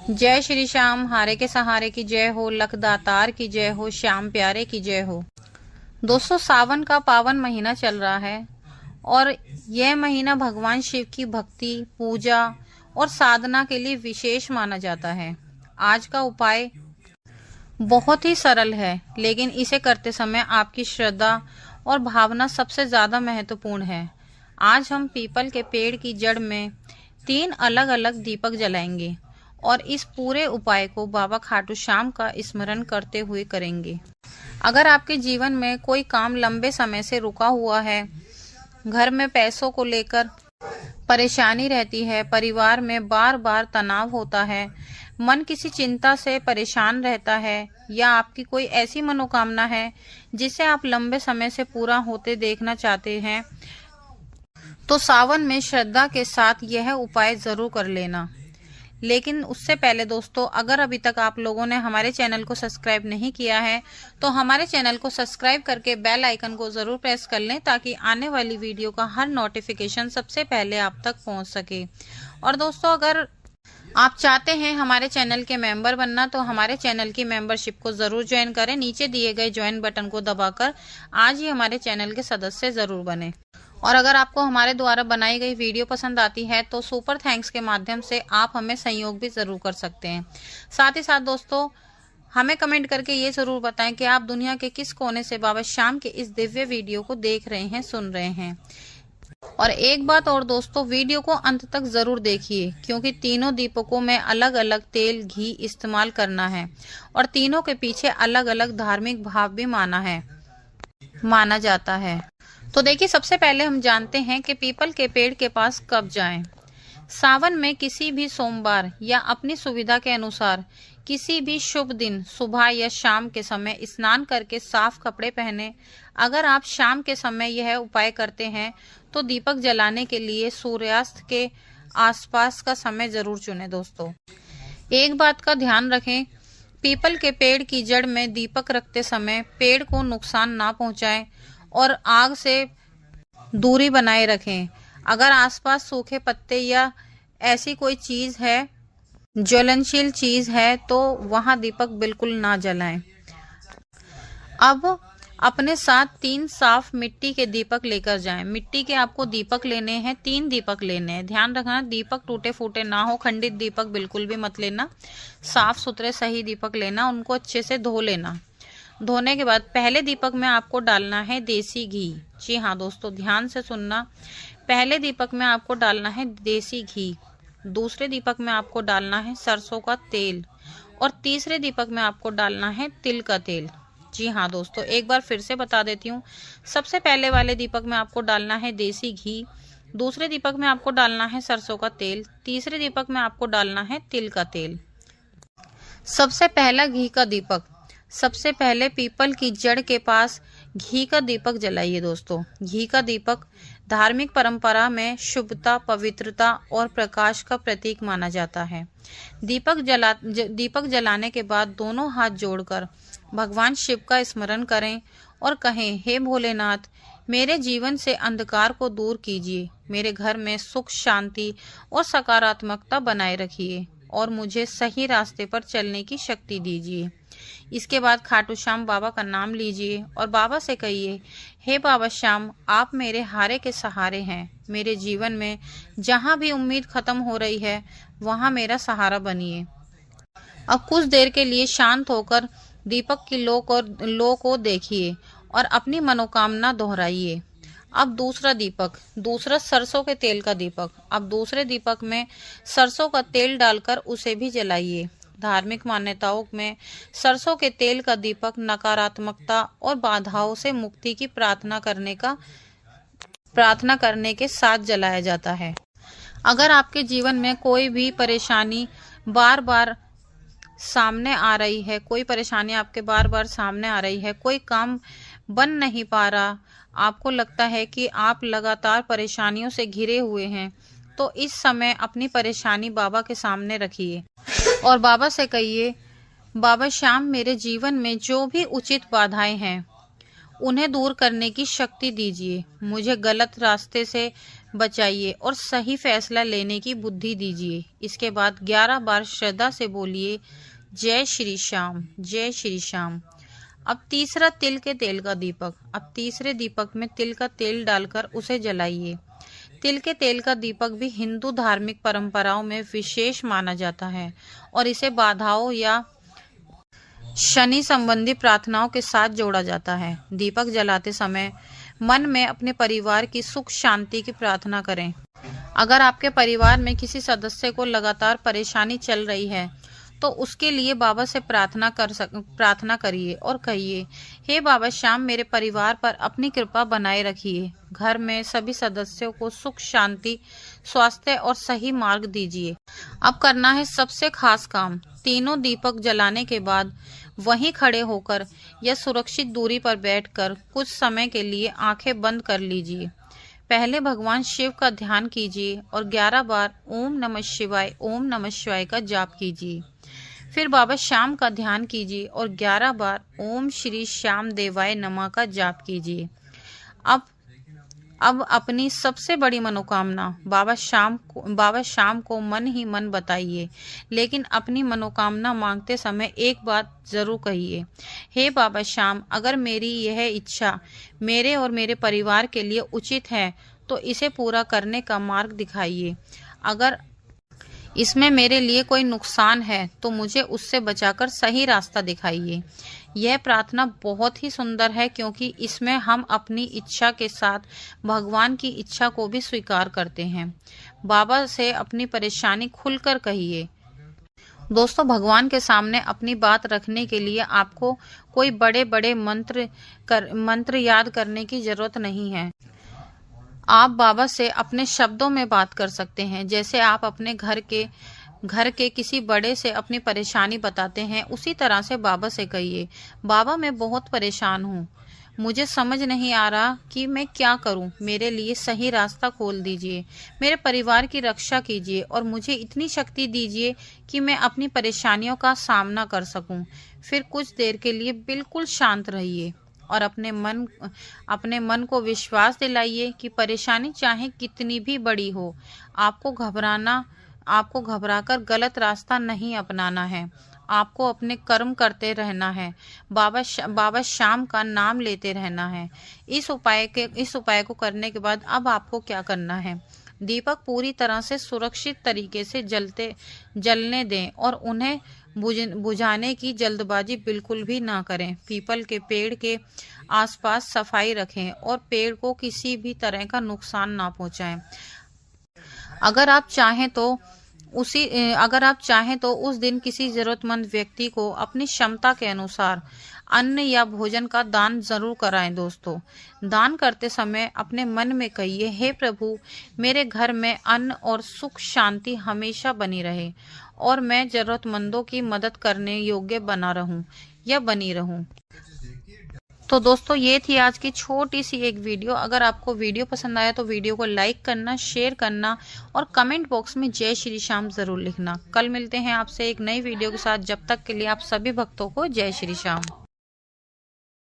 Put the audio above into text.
जय श्री श्याम, हारे के सहारे की जय हो, लख दातार की जय हो, श्याम प्यारे की जय हो। दोस्तों, सावन का पावन महीना चल रहा है और यह महीना भगवान शिव की भक्ति, पूजा और साधना के लिए विशेष माना जाता है। आज का उपाय बहुत ही सरल है, लेकिन इसे करते समय आपकी श्रद्धा और भावना सबसे ज्यादा महत्वपूर्ण है। आज हम पीपल के पेड़ की जड़ में 3 अलग अलग दीपक जलाएंगे और इस पूरे उपाय को बाबा खाटू श्याम का स्मरण करते हुए करेंगे। अगर आपके जीवन में कोई काम लंबे समय से रुका हुआ है, घर में पैसों को लेकर परेशानी रहती है, परिवार में बार बार तनाव होता है, मन किसी चिंता से परेशान रहता है, या आपकी कोई ऐसी मनोकामना है जिसे आप लंबे समय से पूरा होते देखना चाहते हैं, तो सावन में श्रद्धा के साथ यह उपाय जरूर कर लेना। लेकिन उससे पहले दोस्तों, अगर अभी तक आप लोगों ने हमारे चैनल को सब्सक्राइब नहीं किया है तो हमारे चैनल को सब्सक्राइब करके बेल आइकन को जरूर प्रेस कर लें, ताकि आने वाली वीडियो का हर नोटिफिकेशन सबसे पहले आप तक पहुंच सके। और दोस्तों, अगर आप चाहते हैं हमारे चैनल के मेंबर बनना, तो हमारे चैनल की मेंबरशिप को जरूर ज्वाइन करें। नीचे दिए गए ज्वाइन बटन को दबाकर आज ही हमारे चैनल के सदस्य जरूर बने। और अगर आपको हमारे द्वारा बनाई गई वीडियो पसंद आती है तो सुपर थैंक्स के माध्यम से आप हमें सहयोग भी जरूर कर सकते हैं। साथ ही साथ दोस्तों, हमें कमेंट करके ये जरूर बताएं कि आप दुनिया के किस कोने से बाबा श्याम के इस दिव्य वीडियो को देख रहे हैं, सुन रहे हैं। और एक बात और दोस्तों, वीडियो को अंत तक जरूर देखिए, क्योंकि तीनों दीपकों में अलग अलग तेल घी इस्तेमाल करना है और तीनों के पीछे अलग अलग धार्मिक भाव भी माना जाता है। तो देखिए, सबसे पहले हम जानते हैं कि पीपल के पेड़ के पास कब जाएं। सावन में किसी भी सोमवार या अपनी सुविधा के अनुसार किसी भी शुभ दिन सुबह या शाम के समय स्नान करके साफ कपड़े पहने। अगर आप शाम के समय यह उपाय करते हैं तो दीपक जलाने के लिए सूर्यास्त के आसपास का समय जरूर चुनें। दोस्तों, एक बात का ध्यान रखें, पीपल के पेड़ की जड़ में दीपक रखते समय पेड़ को नुकसान ना पहुंचाएं और आग से दूरी बनाए रखें। अगर आसपास सूखे पत्ते या ऐसी कोई चीज है, ज्वलनशील चीज है, तो वहां दीपक बिल्कुल ना जलाएं। अब अपने साथ 3 साफ मिट्टी के दीपक लेकर जाएं। मिट्टी के आपको दीपक लेने हैं, 3 दीपक लेने हैं। ध्यान रखना, दीपक टूटे फूटे ना हो, खंडित दीपक बिल्कुल भी मत लेना। साफ सुथरे सही दीपक लेना, उनको अच्छे से धो लेना। धोने के बाद पहले दीपक में आपको डालना है देसी घी। जी हाँ दोस्तों, ध्यान से सुनना। पहले दीपक में आपको डालना है देसी घी, दूसरे दीपक में आपको डालना है सरसों का तेल और तीसरे दीपक में आपको डालना है तिल का तेल। जी हाँ दोस्तों, एक बार फिर से बता देती हूँ। सबसे पहले वाले दीपक में आपको डालना है देसी घी, दूसरे दीपक में आपको डालना है सरसों का तेल, तीसरे दीपक में आपको डालना है तिल का तेल। सबसे पहला घी का दीपक, सबसे पहले पीपल की जड़ के पास घी का दीपक जलाइए। दोस्तों, घी का दीपक धार्मिक परंपरा में शुभता, पवित्रता और प्रकाश का प्रतीक माना जाता है। दीपक जलाने के बाद दोनों हाथ जोड़कर भगवान शिव का स्मरण करें और कहें, हे भोलेनाथ, मेरे जीवन से अंधकार को दूर कीजिए, मेरे घर में सुख, शांति और सकारात्मकता बनाए रखिए और मुझे सही रास्ते पर चलने की शक्ति दीजिए। इसके बाद खाटू श्याम बाबा का नाम लीजिए और बाबा से कहिए, हे बाबा श्याम, आप मेरे हारे के सहारे हैं। मेरे जीवन में जहां भी उम्मीद खत्म हो रही है, वहां मेरा सहारा बनिए। अब कुछ देर के लिए शांत होकर दीपक की लो को देखिए और अपनी मनोकामना दोहराइए। अब दूसरा सरसों के तेल का दीपक, अब दूसरे दीपक में सरसों का तेल डालकर उसे भी जलाइए। धार्मिक मान्यताओं में सरसों के तेल का दीपक नकारात्मकता और बाधाओं से मुक्ति की प्रार्थना करने के साथ जलाया जाता है। अगर आपके जीवन में कोई भी परेशानी बार बार सामने आ रही है, कोई काम बन नहीं पा रहा, आपको लगता है कि आप लगातार परेशानियों से घिरे हुए हैं, तो इस समय अपनी परेशानी बाबा के सामने रखिए और बाबा से कहिए, बाबा श्याम, मेरे जीवन में जो भी उचित बाधाएं हैं उन्हें दूर करने की शक्ति दीजिए। मुझे गलत रास्ते से बचाइए और सही फैसला लेने की बुद्धि दीजिए। इसके बाद 11 बार श्रद्धा से बोलिए जय श्री श्याम, जय श्री श्याम। अब तीसरा तिल के तेल का दीपक। अब तीसरे दीपक में तिल का तेल डालकर उसे जलाइए। तिल के तेल का दीपक भी हिंदू धार्मिक परंपराओं में विशेष माना जाता है और इसे बाधाओं या शनि संबंधी प्रार्थनाओं के साथ जोड़ा जाता है। दीपक जलाते समय मन में अपने परिवार की सुख शांति की प्रार्थना करें। अगर आपके परिवार में किसी सदस्य को लगातार परेशानी चल रही है तो उसके लिए बाबा से प्रार्थना करिए और कहिए, हे बाबा श्याम, मेरे परिवार पर अपनी कृपा बनाए रखिए। घर में सभी सदस्यों को सुख शांति, स्वास्थ्य और सही मार्ग दीजिए। अब करना है सबसे खास काम। तीनों दीपक जलाने के बाद वहीं खड़े होकर या सुरक्षित दूरी पर बैठकर कुछ समय के लिए आंखें बंद कर लीजिए। पहले भगवान शिव का ध्यान कीजिए और 11 बार ओम नमः शिवाय का जाप कीजिए। फिर बाबा श्याम का ध्यान कीजिए और 11 बार ओम श्री श्याम देवाय नमः का जाप कीजिए। अब अपनी सबसे बड़ी मनोकामना बाबा श्याम को मन ही मन बताइए, लेकिन अपनी मनोकामना मांगते समय एक बात जरूर कहिए, हे बाबा श्याम, अगर मेरी यह इच्छा मेरे और मेरे परिवार के लिए उचित है तो इसे पूरा करने का मार्ग दिखाइए। अगर इसमें मेरे लिए कोई नुकसान है तो मुझे उससे बचाकर सही रास्ता दिखाइए। यह प्रार्थना बहुत ही सुंदर है क्योंकि इसमें हम अपनी इच्छा के साथ भगवान की इच्छा को भी स्वीकार करते हैं। बाबा से अपनी परेशानी खुलकर कहिए। दोस्तों, भगवान के सामने अपनी बात रखने के लिए आपको कोई बड़े बड़े मंत्र याद करने की जरूरत नहीं है। आप बाबा से अपने शब्दों में बात कर सकते हैं। जैसे आप अपने घर के किसी बड़े से अपनी परेशानी बताते हैं, उसी तरह से बाबा से कहिए, बाबा मैं बहुत परेशान हूँ, मुझे समझ नहीं आ रहा कि मैं क्या करूं, मेरे लिए सही रास्ता खोल दीजिए, मेरे परिवार की रक्षा कीजिए और मुझे इतनी शक्ति दीजिए कि मैं अपनी परेशानियों का सामना कर सकूं। फिर कुछ देर के लिए बिल्कुल शांत रहिए और अपने मन को विश्वास दिलाइए कि परेशानी चाहे कितनी भी बड़ी हो, आपको घबराकर गलत रास्ता नहीं अपनाना है। आपको अपने कर्म करते रहना है, बाबा श्याम का नाम लेते रहना है। इस उपाय को करने के बाद अब आपको क्या करना है, दीपक पूरी तरह से सुरक्षित तरीके से जलने दें और उन्हें बुझाने की जल्दबाजी बिल्कुल भी ना करें। पीपल के पेड़ के आसपास सफाई रखें और पेड़ को किसी भी तरह का नुकसान ना पहुंचाएं। अगर आप चाहें तो उस दिन किसी जरूरतमंद व्यक्ति को अपनी क्षमता के अनुसार अन्न या भोजन का दान जरूर कराएं। दोस्तों, दान करते समय अपने मन में कहिए, हे प्रभु, मेरे घर में अन्न और सुख शांति हमेशा बनी रहे और मैं जरूरतमंदों की मदद करने योग्य बनी रहूं। तो दोस्तों, ये थी आज की छोटी सी एक वीडियो। अगर आपको वीडियो पसंद आया तो वीडियो को लाइक करना, शेयर करना और कमेंट बॉक्स में जय श्री श्याम जरूर लिखना। कल मिलते हैं आपसे एक नई वीडियो के साथ। जब तक के लिए आप सभी भक्तों को जय श्री श्याम।